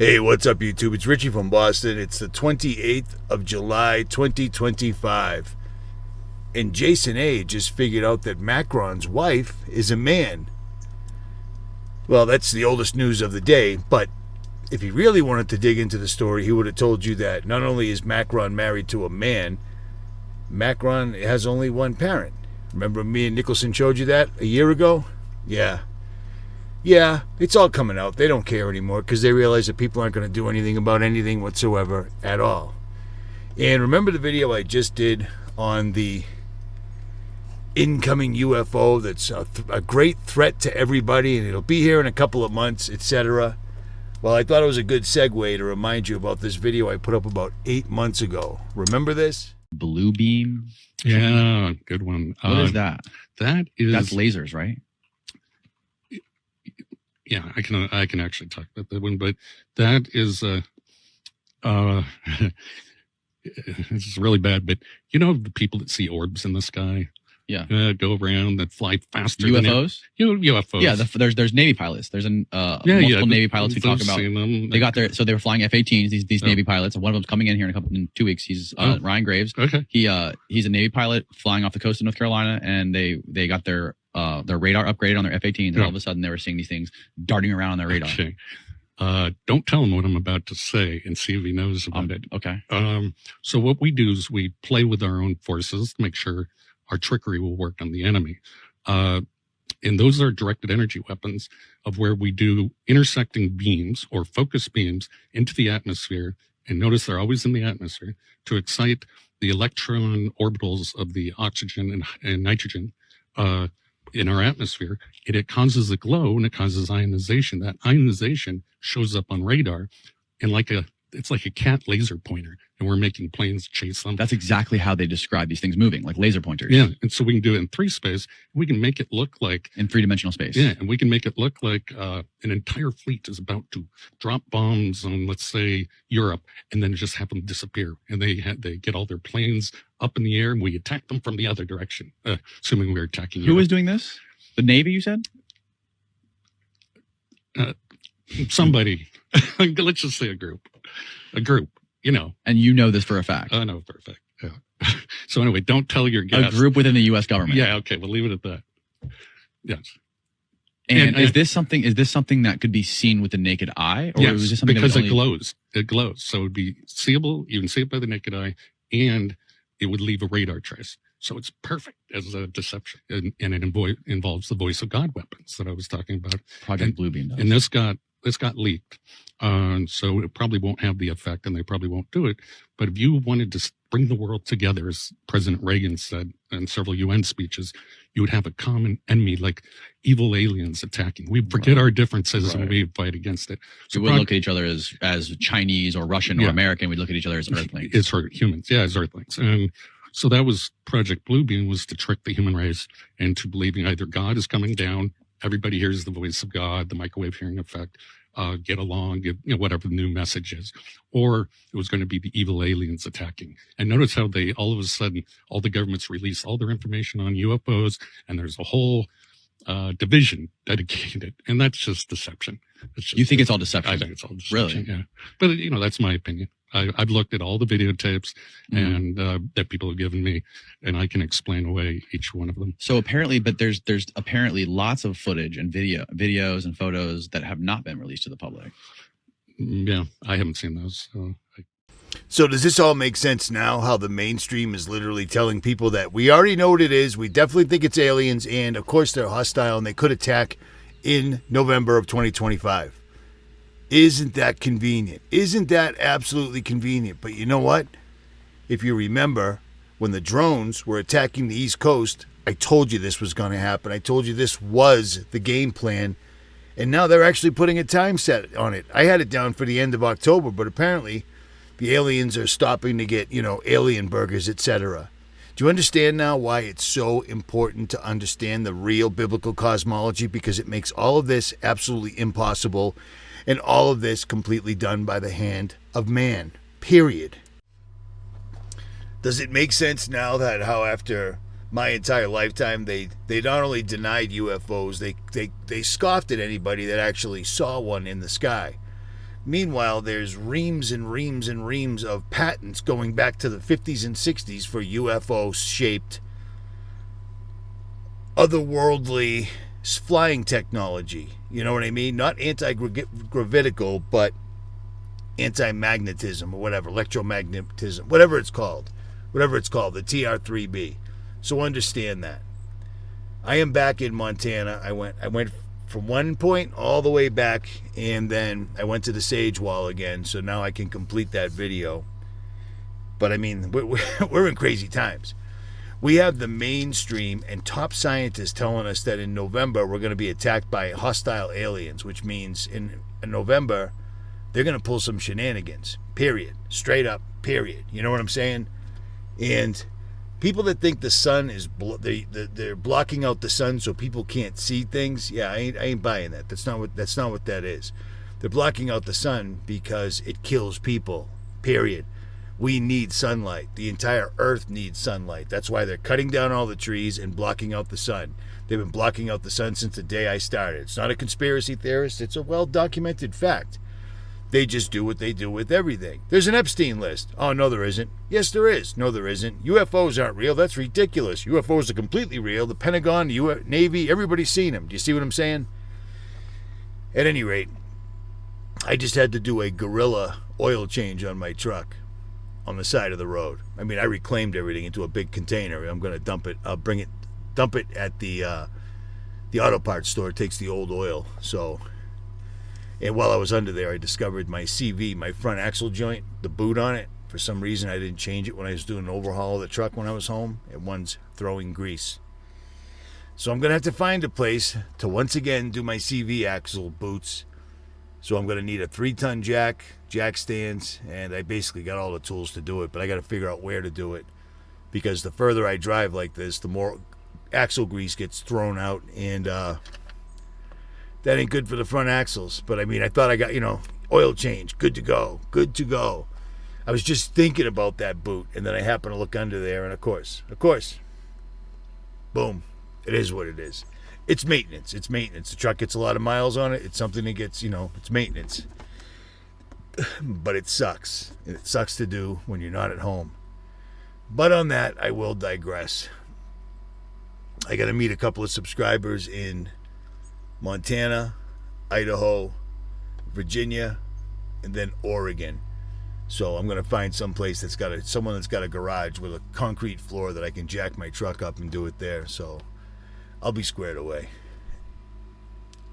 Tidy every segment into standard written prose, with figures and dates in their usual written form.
Hey, what's up, YouTube? It's Richie from Boston. It's the 28th of July, 2025. And Jason A. just figured out that Macron's wife is a man. Well, that's the oldest news of the day, but if he really wanted to dig into the story, he would have told you that not only is Macron married to a man, Macron has only one parent. Remember me and Nicholson showed you that a year ago? Yeah, it's all coming out. They don't care anymore because they realize that people aren't going to do anything about anything whatsoever at all. And remember the video I just did on the incoming UFO that's a great threat to everybody and it'll be here in a couple of months, etc.? Well, I thought it was a good segue to remind you about this video I put up about 8 months ago. Remember this? Blue beam? Yeah, good one. What is that? That's lasers, right? Yeah, I can actually talk about that one, but that is it's really bad. But you know the people that see orbs in the sky, go around that fly faster. UFOs. UFOs. Yeah, there's Navy pilots. There's multiple Navy pilots we talk about. They got there, so they were flying F-18s. These Navy pilots, and one of them's coming in here in 2 weeks. He's Ryan Graves. Okay. He's a Navy pilot flying off the coast of North Carolina, and they got their radar upgraded on their F-18s, and all of a sudden they were seeing these things darting around on their radar. Okay. Don't tell him what I'm about to say and see if he knows about it. Okay. So what we do is we play with our own forces to make sure our trickery will work on the enemy. And those are directed energy weapons of where we do intersecting beams or focus beams into the atmosphere. And notice they're always in the atmosphere to excite the electron orbitals of the oxygen and nitrogen in our atmosphere. It causes a glow and it causes ionization. That ionization shows up on radar and it's like a cat laser pointer, and we're making planes chase them. That's exactly how they describe these things moving, like laser pointers. Yeah, and so we can do it in 3 space. We can make it look like in 3-dimensional space. Yeah, and we can make it look like an entire fleet is about to drop bombs on, let's say, Europe, and then just have them disappear. And they get all their planes up in the air, and we attack them from the other direction, assuming we're attacking Europe. Who is doing this? The Navy, you said? Somebody. Let's just say a group, you know. And you know this for a fact. I know for a fact. Yeah. So anyway, don't tell your guests. A group within the U.S. government. Yeah. Okay. We'll leave it at that. Yes. And is this something that could be seen with the naked eye? Or yes, is this something because that it glows. It glows. So it'd be seeable. You can see it by the naked eye, and it would leave a radar trace. So it's perfect as a deception. And it involves the voice of God weapons that I was talking about. Project Bluebeam does. And this got leaked. So it probably won't have the effect, and they probably won't do it. But if you wanted to bring the world together, as President Reagan said in several UN speeches, you would have a common enemy like evil aliens attacking. We forget our differences and we fight against it. So we look at each other as Chinese or Russian or American. We look at each other as Earthlings. It's humans. Yeah, as Earthlings. And so that was Project Bluebeam, was to trick the human race into believing either God is coming down, everybody hears the voice of God, the microwave hearing effect, get along, whatever the new message is, or it was going to be the evil aliens attacking. And notice how they, all of a sudden, all the governments release all their information on UFOs, and there's a whole division dedicated, and that's just deception. You think it's all deception? I think it's all deception. Really? Yeah. But that's my opinion. I've looked at all the videotapes and that people have given me, and I can explain away each one of them. So apparently, but there's apparently lots of footage and videos and photos that have not been released to the public. Yeah, I haven't seen those. So does this all make sense now, how the mainstream is literally telling people that we already know what it is, we definitely think it's aliens, and of course they're hostile and they could attack in November of 2025? Isn't that convenient? Isn't that absolutely convenient? But you know what? If you remember, when the drones were attacking the East Coast, I told you this was going to happen. I told you this was the game plan. And now they're actually putting a time set on it. I had it down for the end of October, but apparently the aliens are stopping to get, alien burgers, etc. Do you understand now why it's so important to understand the real biblical cosmology? Because it makes all of this absolutely impossible, and all of this completely done by the hand of man, period. Does it make sense now that how after my entire lifetime they not only denied UFOs, they scoffed at anybody that actually saw one in the sky? Meanwhile, there's reams and reams and reams of patents going back to the 50s and 60s for UFO-shaped, otherworldly flying technology. You know what I mean? Not anti-gravitical, but anti-magnetism or whatever, electromagnetism, whatever it's called, the TR-3B. So understand that. I am back in Montana. I went from one point all the way back, and then I went to the Sage Wall again, so now I can complete that video. But I mean, we're in crazy times. We have the mainstream and top scientists telling us that in November we're going to be attacked by hostile aliens, which means in November they're going to pull some shenanigans, period. Straight up, period. You know what I'm saying? And people that think the sun is they're blocking out the sun so people can't see things. Yeah, I ain't buying that. That's not what that is. They're blocking out the sun because it kills people. Period. We need sunlight. The entire earth needs sunlight. That's why they're cutting down all the trees and blocking out the sun. They've been blocking out the sun since the day I started. It's not a conspiracy theorist. It's a well-documented fact. They just do what they do with everything. There's an Epstein list. Oh, no, there isn't. Yes, there is. No, there isn't. UFOs aren't real. That's ridiculous. UFOs are completely real. The Pentagon, the Navy, everybody's seen them. Do you see what I'm saying? At any rate, I just had to do a guerrilla oil change on my truck on the side of the road. I mean, I reclaimed everything into a big container. I'm going to dump it. I'll dump it at the auto parts store. It takes the old oil. So... And while I was under there, I discovered my CV, my front axle joint, the boot on it. For some reason, I didn't change it when I was doing an overhaul of the truck when I was home. And one's throwing grease. So I'm going to have to find a place to once again do my CV axle boots. So I'm going to need a 3-ton jack stands, and I basically got all the tools to do it. But I got to figure out where to do it. Because the further I drive like this, the more axle grease gets thrown out, and... that ain't good for the front axles. But I mean, I thought I got, oil change. Good to go. I was just thinking about that boot. And then I happened to look under there. And of course, boom. It is what it is. It's maintenance. The truck gets a lot of miles on it. It's something that gets, it's maintenance. But it sucks. It sucks to do when you're not at home. But on that, I will digress. I got to meet a couple of subscribers in Montana, Idaho, Virginia, and then Oregon. So I'm going to find someplace that's got someone that's got a garage with a concrete floor that I can jack my truck up and do it there. So I'll be squared away.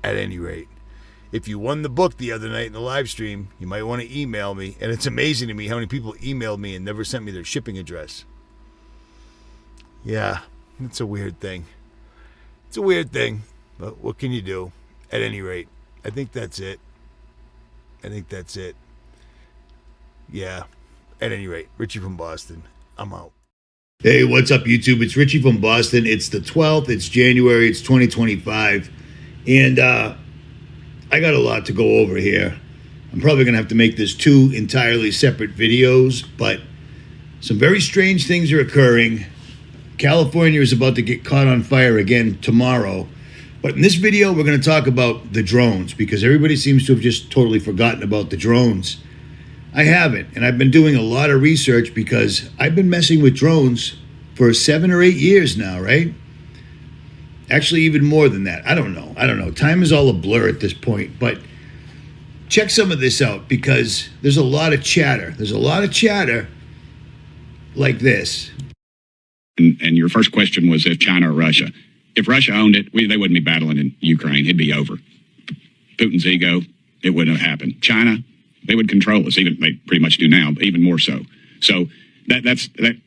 At any rate, if you won the book the other night in the live stream, you might want to email me. And it's amazing to me how many people emailed me and never sent me their shipping address. Yeah, it's a weird thing. But what can you do? At any rate, I think that's it. Yeah. At any rate, Richie from Boston. I'm out. Hey, what's up, YouTube? It's Richie from Boston. It's the 12th. It's January. It's 2025. And I got a lot to go over here. I'm probably going to have to make this 2 entirely separate videos, but some very strange things are occurring. California is about to get caught on fire again tomorrow. But in this video, we're going to talk about the drones, because everybody seems to have just totally forgotten about the drones. I haven't, and I've been doing a lot of research because I've been messing with drones for 7 or 8 years now, right? Actually, even more than that. I don't know. Time is all a blur at this point, but check some of this out, because there's a lot of chatter. Like this. And your first question was if China or Russia. If Russia owned it, they wouldn't be battling in Ukraine. It'd be over. Putin's ego, it wouldn't have happened. China, they would control us. Even they pretty much do now, but even more so. So that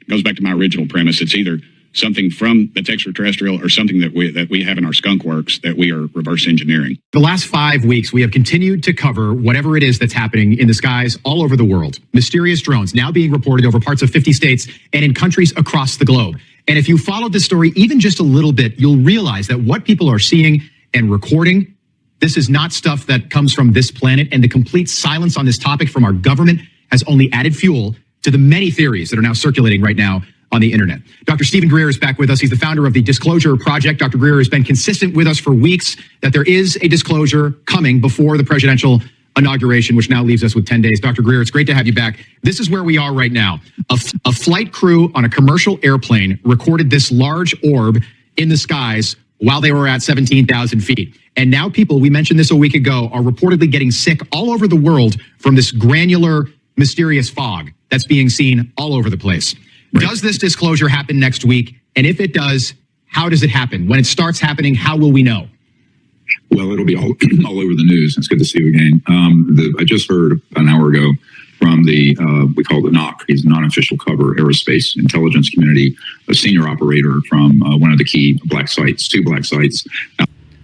goes back to my original premise. It's either something that's extraterrestrial or something that we have in our skunk works that we are reverse engineering. The last 5 weeks, we have continued to cover whatever it is that's happening in the skies all over the world. Mysterious drones now being reported over parts of 50 states and in countries across the globe. And if you followed this story even just a little bit, you'll realize that what people are seeing and recording, this is not stuff that comes from this planet, and the complete silence on this topic from our government has only added fuel to the many theories that are now circulating right now on the internet. Dr. Stephen Greer is back with us. He's the founder of the Disclosure Project. Dr. Greer has been consistent with us for weeks that there is a disclosure coming before the presidential inauguration, which now leaves us with 10 days. Dr. Greer, it's great to have you back. This is where we are right now. A flight crew on a commercial airplane recorded this large orb in the skies while they were at 17,000 feet. And now people, we mentioned this a week ago, are reportedly getting sick all over the world from this granular, mysterious fog that's being seen all over the place. Right. Does this disclosure happen next week? And if it does, how does it happen? When it starts happening, how will we know? Well, it'll be all over the news. It's good to see you again. I just heard an hour ago from we call the NOC. He's a non-official cover aerospace intelligence community, a senior operator from one of the key two black sites.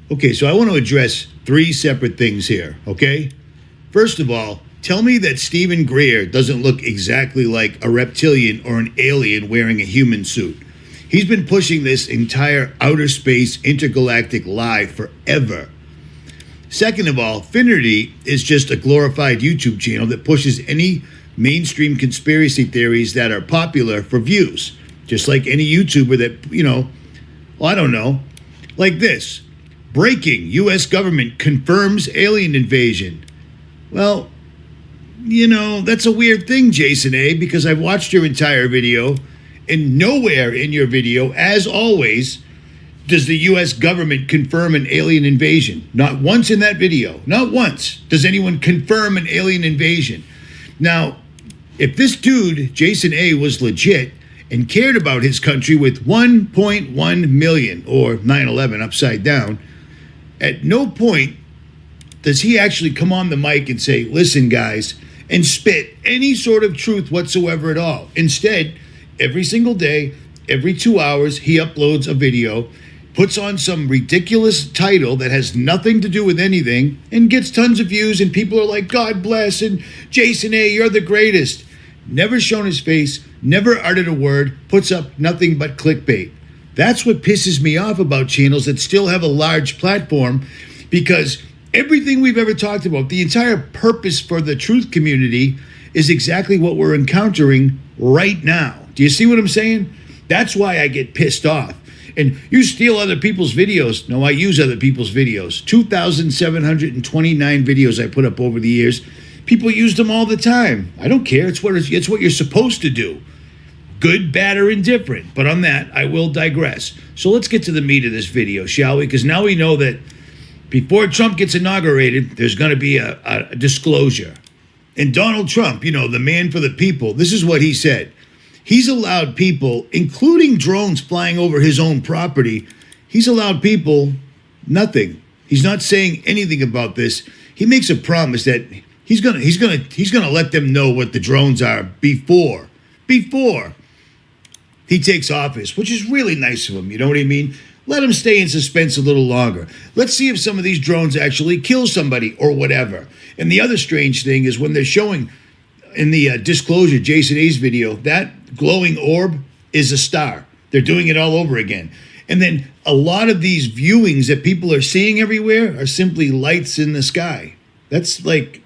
Okay, so I want to address three separate things here, okay? First of all, tell me that Stephen Greer doesn't look exactly like a reptilian or an alien wearing a human suit. He's been pushing this entire outer space intergalactic lie forever. Second of all, Finnerty is just a glorified YouTube channel that pushes any mainstream conspiracy theories that are popular for views. Just like any YouTuber that, I don't know, like this. Breaking, U.S. government confirms alien invasion. Well, that's a weird thing, Jason A., because I've watched your entire video, and nowhere in your video, as always, does the U.S. government confirm an alien invasion. Not once in that video. Not once does anyone confirm an alien invasion. Now, if this dude, Jason A., was legit and cared about his country with 1.1 million, or 9/11 upside down, at no point does he actually come on the mic and say, listen, guys, and spit any sort of truth whatsoever at all. Instead, every single day, every 2 hours, he uploads a video, puts on some ridiculous title that has nothing to do with anything, and gets tons of views, and people are like, God bless, and Jason A., you're the greatest. Never shown his face, never uttered a word, puts up nothing but clickbait. That's what pisses me off about channels that still have a large platform, because everything we've ever talked about, the entire purpose for the truth community, is exactly what we're encountering right now. Do you see what I'm saying? That's why I get pissed off. And you steal other people's videos. No, I use other people's videos. 2,729 videos I put up over the years. People use them all the time. I don't care. It's what you're supposed to do. Good, bad, or indifferent. But on that, I will digress. So let's get to the meat of this video, shall we? Because now we know that before Trump gets inaugurated, there's going to be a disclosure. And Donald Trump, the man for the people, this is what he said. He's allowed people, including drones flying over his own property, he's allowed people nothing. He's not saying anything about this. He makes a promise that he's gonna let them know what the drones are before he takes office, which is really nice of him. You know what I mean? Let him stay in suspense a little longer. Let's see if some of these drones actually kill somebody or whatever. And the other strange thing is when they're showing in the disclosure, Jason A's video, that glowing orb is a star. They're doing it all over again. And then a lot of these viewings that people are seeing everywhere are simply lights in the sky. That's like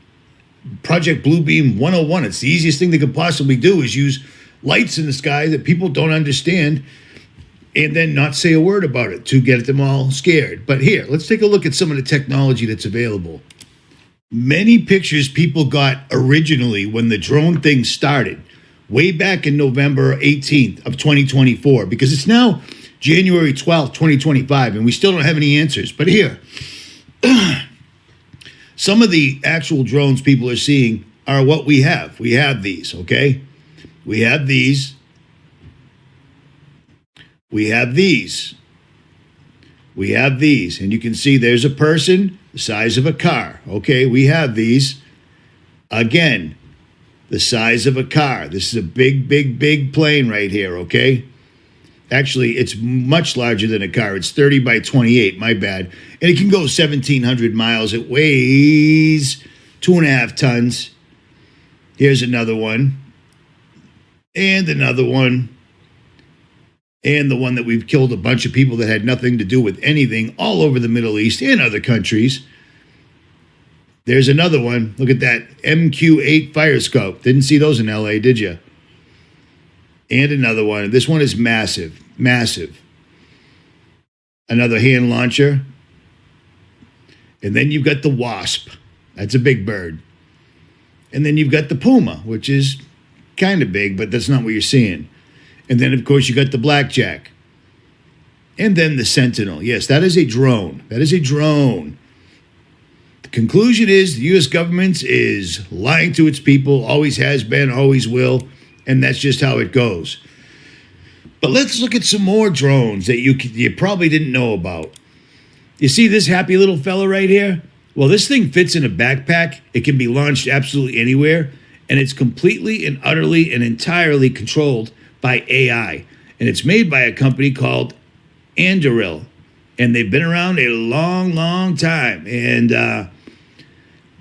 Project Bluebeam 101. It's the easiest thing they could possibly do is use lights in the sky that people don't understand and then not say a word about it to get them all scared. But here, let's take a look at some of the technology that's available. Many pictures people got originally when the drone thing started, way back in November 18th of 2024, because it's now January 12th, 2025, and we still don't have any answers. But here, some of the actual drones people are seeing are what we have. We have these, okay? We have these. We have these. We have these. And you can see there's a person the size of a car. Okay, we have these. Again, the size of a car. This is a big, big, big plane right here, okay? Actually, it's much larger than a car. It's 30 by 28, my bad. And it can go 1,700 miles. It weighs 2.5 tons. Here's another one. And another one. And the one that we've killed a bunch of people that had nothing to do with anything all over the Middle East and other countries. There's another one. Look at that MQ-8 fire scope. Didn't see those in LA, did you? And another one. This one is massive, massive. Another hand launcher. And then you've got the Wasp. That's a big bird. And then you've got the puma, which is kind of big, but that's not what you're seeing. And then, of course, you got the blackjack. And then the sentinel. Yes, that is a drone. That is a drone. The conclusion is the U.S. government is lying to its people, always has been, always will, and that's just how it goes. But let's look at some more drones that you probably didn't know about. You see this happy little fella right here? Well, this thing fits in a backpack. It can be launched absolutely anywhere, and it's completely and utterly and entirely controlled by AI. And it's made by a company called Anduril, and they've been around a long, long time. And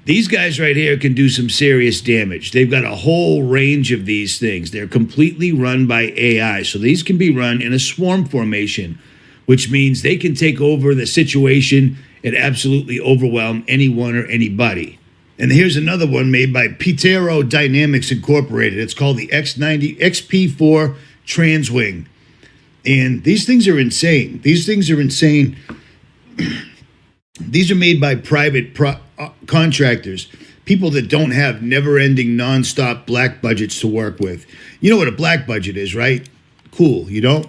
these guys right here can do some serious damage. They've got a whole range of these things. They're completely run by AI. So these can be run in a swarm formation, which means they can take over the situation and absolutely overwhelm anyone or anybody. And here's another one made by Pitero Dynamics Incorporated. It's called the XP4 Transwing. And these things are insane. These things are insane. These are made by private contractors, people that don't have never-ending, non-stop black budgets to work with. You know what a black budget is, right? Cool, you don't?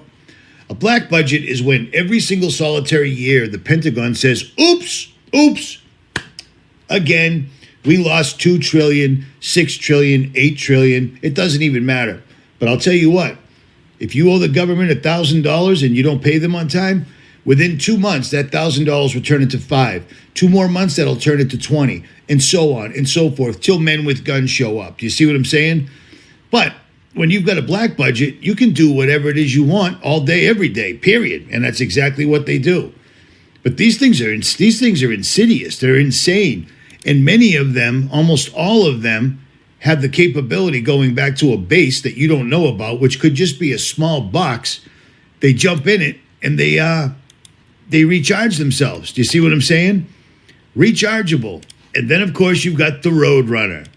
A black budget is when every single solitary year the Pentagon says, oops, again, we lost 2 trillion, 6 trillion, 8 trillion. It doesn't even matter. But I'll tell you what, if you owe the government $1,000 and you don't pay them on time, within 2 months, that $1,000 will turn into 5. 2 more months, that'll turn into 20, and so on and so forth, till men with guns show up. Do you see what I'm saying? But when you've got a black budget, you can do whatever it is you want all day, every day, period. And that's exactly what they do. But these things are insidious. They're insane. And many of them, almost all of them, have the capability going back to a base that you don't know about, which could just be a small box. They jump in it and they recharge themselves. Do you see what I'm saying? Rechargeable. And then, of course, you've got the Roadrunner.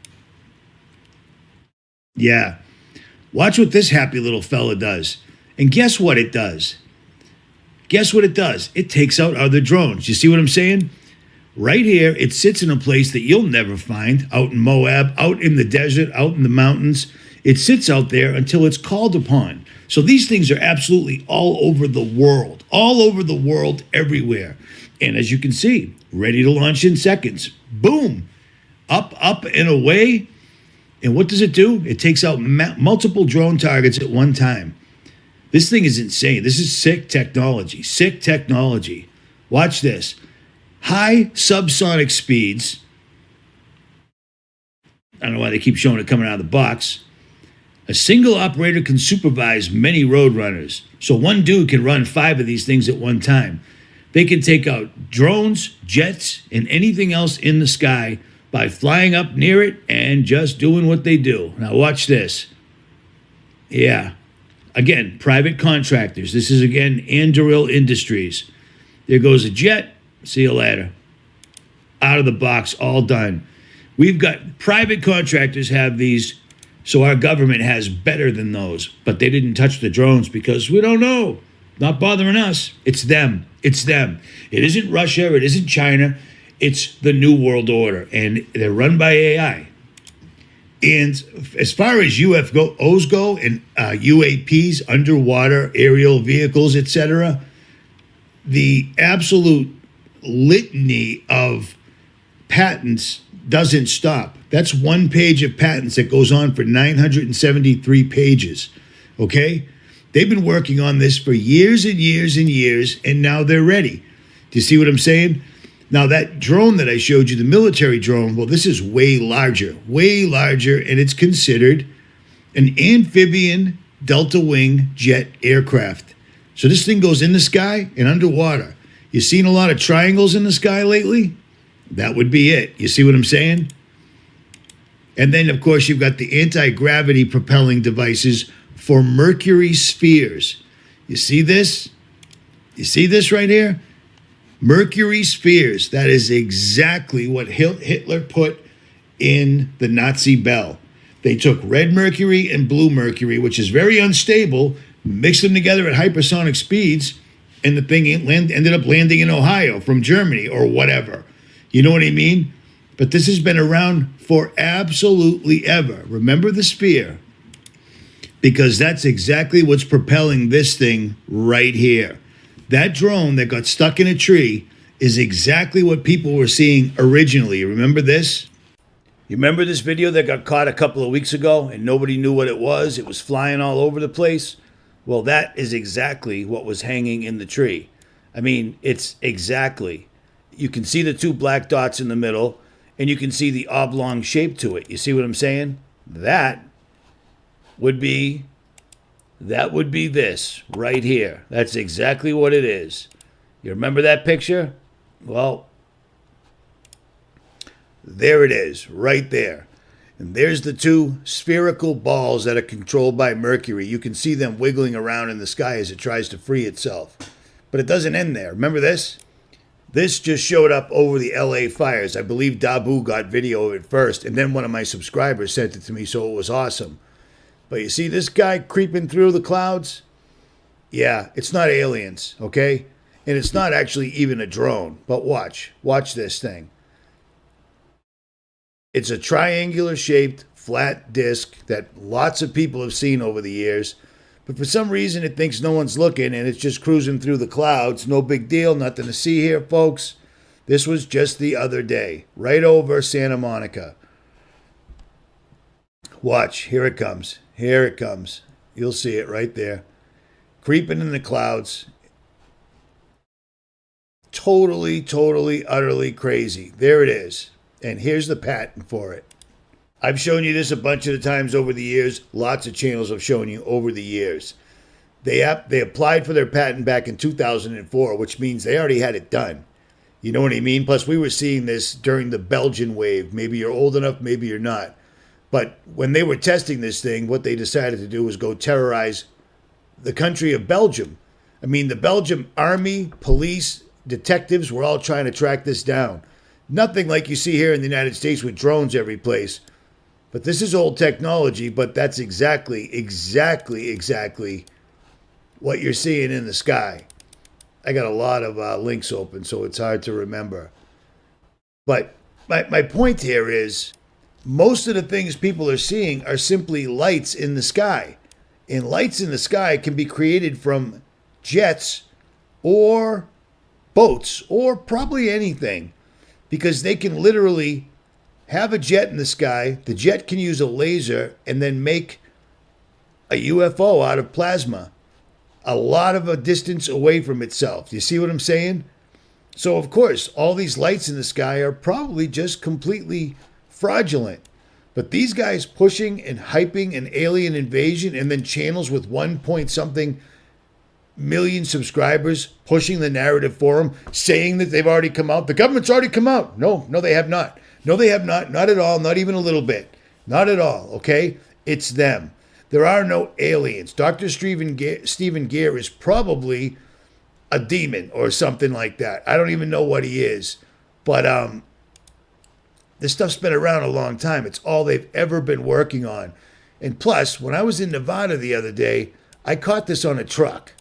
Yeah. Watch what this happy little fella does. And guess what it does? Guess what it does? It takes out other drones. You see what I'm saying? Right here, it sits in a place that you'll never find, out in Moab, out in the desert, out in the mountains. It sits out there until it's called upon. So these things are absolutely all over the world, everywhere. And as you can see, ready to launch in seconds. Boom, up, and away. And what does it do? It takes out multiple drone targets at one time. This thing is insane. This is sick technology, Watch this. High subsonic speeds. I don't know why they keep showing it coming out of the box. A single operator can supervise many Roadrunners. So one dude can run 5 of these things at one time. They can take out drones, jets, and anything else in the sky by flying up near it and just doing what they do. Now watch this. Yeah. Again, private contractors. This is, again, Anduril Industries. There goes a jet. See you later. Out of the box, all done. We've got private contractors have these, so our government has better than those. But they didn't touch the drones because we don't know. Not bothering us. It's them. It's them. It isn't Russia. It isn't China. It's the New World Order. And they're run by AI. And as far as UFOs go and UAPs, underwater aerial vehicles, etc., the absolute litany of patents doesn't stop. That's one page of patents that goes on for 973 pages. Okay? They've been working on this for years and years and years, and now they're ready. Do you see what I'm saying? Now, that drone that I showed you, the military drone, well, this is way larger, and it's considered an amphibian delta wing jet aircraft. So this thing goes in the sky and underwater. You seen a lot of triangles in the sky lately? That would be it. You see what I'm saying? And then, of course, you've got the anti-gravity propelling devices for Mercury spheres. You see this? You see this right here? Mercury spheres. That is exactly what Hitler put in the Nazi bell. They took red mercury and blue mercury, which is very unstable, mixed them together at hypersonic speeds, and the thing ended up landing in Ohio from Germany or whatever. You know what I mean? But this has been around for absolutely ever. Remember the sphere, because that's exactly what's propelling this thing right here. That drone that got stuck in a tree is exactly what people were seeing originally. Remember this? You remember this video that got caught a couple of weeks ago and nobody knew what it was? It was flying all over the place. Well, that is exactly what was hanging in the tree. I mean, it's exactly. You can see the two black dots in the middle, and you can see the oblong shape to it. You see what I'm saying? That would be this right here. That's exactly what it is. You remember that picture? Well, there it is, right there. And there's the two spherical balls that are controlled by Mercury. You can see them wiggling around in the sky as it tries to free itself. But it doesn't end there. Remember this? This just showed up over the LA fires. I believe Dabu got video of it first, and then one of my subscribers sent it to me, so it was awesome. But you see this guy creeping through the clouds? Yeah, it's not aliens, okay? And it's not actually even a drone. But watch this thing. It's a triangular shaped flat disc that lots of people have seen over the years. But for some reason, it thinks no one's looking and it's just cruising through the clouds. No big deal, nothing to see here, folks. This was just the other day, right over Santa Monica. Watch, here it comes. Here it comes. You'll see it right there. Creeping in the clouds. Totally, utterly crazy. There it is. And here's the patent for it. I've shown you this a bunch of the times over the years. Lots of channels have shown you over the years. They applied for their patent back in 2004, which means they already had it done. You know what I mean? Plus, we were seeing this during the Belgian wave. Maybe you're old enough, maybe you're not. But when they were testing this thing, what they decided to do was go terrorize the country of Belgium. I mean, the Belgian army, police, detectives were all trying to track this down. Nothing like you see here in the United States with drones every place. But this is old technology, but that's exactly what you're seeing in the sky. I got a lot of links open, so it's hard to remember. But my point here is, most of the things people are seeing are simply lights in the sky. And lights in the sky can be created from jets or boats or probably anything. Because they can literally have a jet in the sky. The jet can use a laser and then make a UFO out of plasma a lot of a distance away from itself. You see what I'm saying? So, of course, all these lights in the sky are probably just completely fraudulent. But these guys pushing and hyping an alien invasion, and then channels with 1 point something million subscribers pushing the narrative for them, saying that they've already come out. The government's already come out. No, they have not. No, they have not. Not at all. Not even a little bit. Not at all. Okay? It's them. There are no aliens. Dr. Stephen Gear is probably a demon or something like that. I don't even know what he is. But this stuff's been around a long time. It's all they've ever been working on. And plus, when I was in Nevada the other day, I caught this on a truck.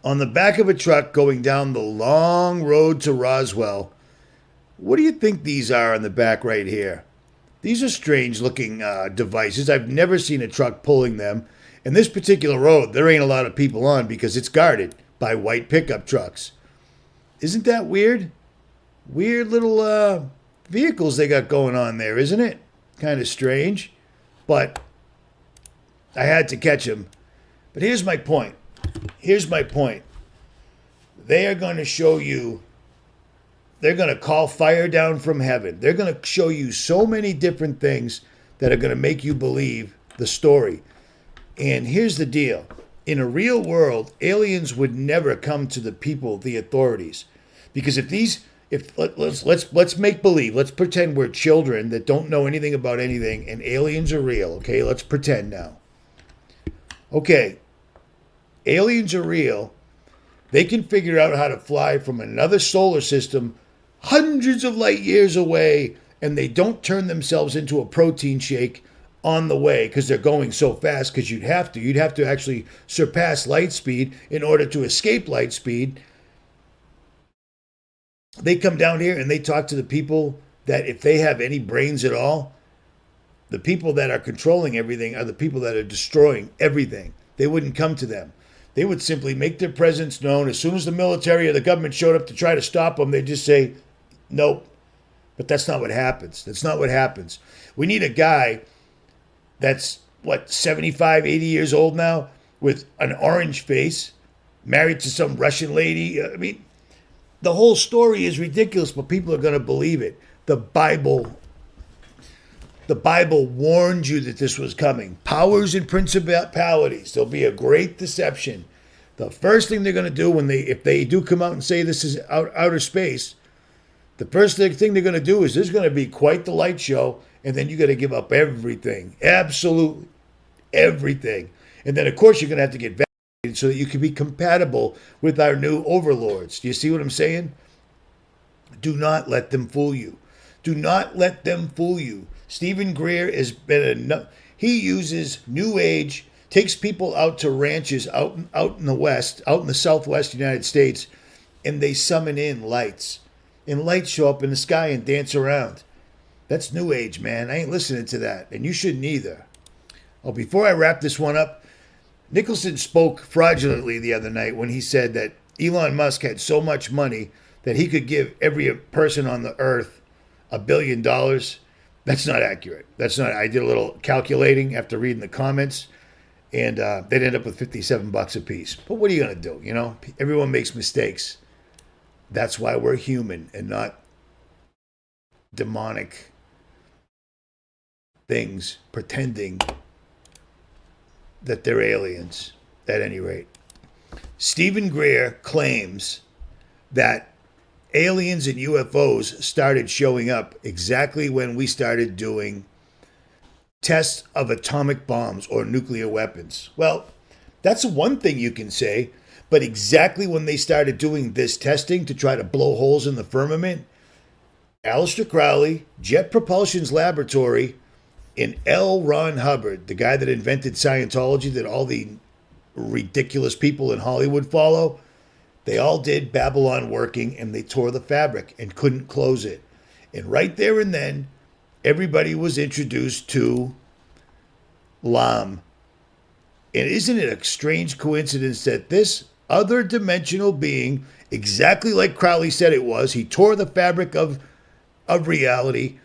On the back of a truck going down the long road to Roswell. What do you think these are on the back right here? These are strange looking devices. I've never seen a truck pulling them. And this particular road, there ain't a lot of people on because it's guarded by white pickup trucks. Isn't that weird? Weird little vehicles they got going on there, isn't it? Kind of strange. But I had to catch them. But here's my point. Here's my point. They are going to show you, they're going to call fire down from heaven. They're going to show you so many different things that are going to make you believe the story. And here's the deal. In a real world, aliens would never come to the people, the authorities. Because let's make believe, let's pretend we're children that don't know anything about anything and aliens are real, okay? Let's pretend now. Okay. Aliens are real. They can figure out how to fly from another solar system hundreds of light years away, and they don't turn themselves into a protein shake on the way because they're going so fast, because you'd have to actually surpass light speed in order to escape light speed. They come down here and they talk to the people that if they have any brains at all, the people that are controlling everything are the people that are destroying everything. They wouldn't come to them. They would simply make their presence known. As soon as the military or the government showed up to try to stop them, they'd just say, nope. But that's not what happens. That's not what happens. We need a guy that's, 75, 80 years old now, with an orange face, married to some Russian lady. I mean, the whole story is ridiculous, but people are going to believe it. The Bible warned you that this was coming. Powers and principalities. There'll be a great deception. The first thing they're going to do if they do come out and say this is outer space, the first thing they're going to do is there's going to be quite the light show, and then you got to give up everything. Absolutely everything. And then, of course, you're going to have to get vaccinated so that you can be compatible with our new overlords. Do you see what I'm saying? Do not let them fool you. Do not let them fool you. Stephen Greer has been he uses New Age, takes people out to ranches out in the West, out in the Southwest United States, and they summon in lights. And lights show up in the sky and dance around. That's New Age, man. I ain't listening to that, and you shouldn't either. Oh, before I wrap this one up, Nicholson spoke fraudulently the other night when he said that Elon Musk had so much money that he could give every person on the earth $1 billion. That's not accurate. That's not. I did a little calculating after reading the comments, and they'd end up with $57 a piece. But what are you going to do? You know, everyone makes mistakes. That's why we're human and not demonic things pretending that they're aliens, at any rate. Stephen Greer claims that aliens and UFOs started showing up exactly when we started doing tests of atomic bombs or nuclear weapons. Well, that's one thing you can say, but exactly when they started doing this testing to try to blow holes in the firmament, Aleister Crowley, Jet Propulsion's laboratory, and L. Ron Hubbard, the guy that invented Scientology that all the ridiculous people in Hollywood follow, they all did Babylon working, and they tore the fabric and couldn't close it. And right there and then, everybody was introduced to LAM. And isn't it a strange coincidence that this other dimensional being, exactly like Crowley said it was, he tore the fabric of reality,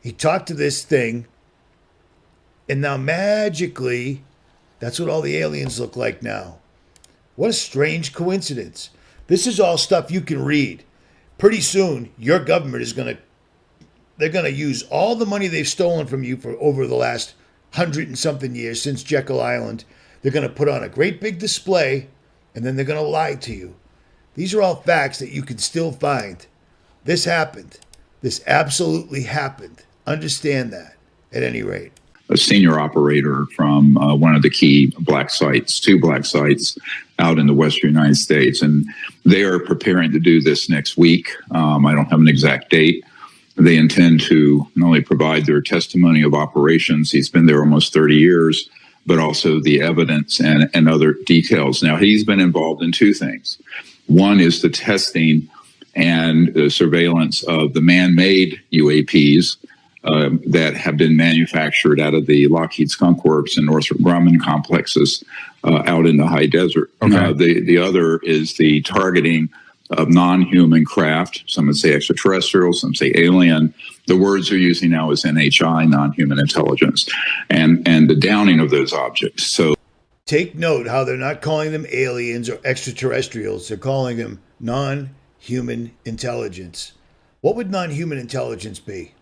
he talked to this thing, and now magically, that's what all the aliens look like now. What a strange coincidence. This is all stuff you can read. Pretty soon, your government is they're going to use all the money they've stolen from you for over the last 100 and something years since Jekyll Island. They're going to put on a great big display, and then they're going to lie to you. These are all facts that you can still find. This happened. This absolutely happened. Understand that, at any rate. A senior operator from one of the key black sites, 2 black sites out in the western United States. And they are preparing to do this next week. I don't have an exact date. They intend to not only provide their testimony of operations, he's been there almost 30 years, but also the evidence and other details. Now, he's been involved in 2 things. One is the testing and the surveillance of the man-made UAPs that have been manufactured out of the Lockheed Skunk Works and Northrop Grumman complexes out in the high desert. Okay. The other is the targeting of non-human craft. Some would say extraterrestrial, some say alien. The words they're using now is NHI, non-human intelligence, and the downing of those objects. So take note how they're not calling them aliens or extraterrestrials. They're calling them non-human intelligence. What would non-human intelligence be?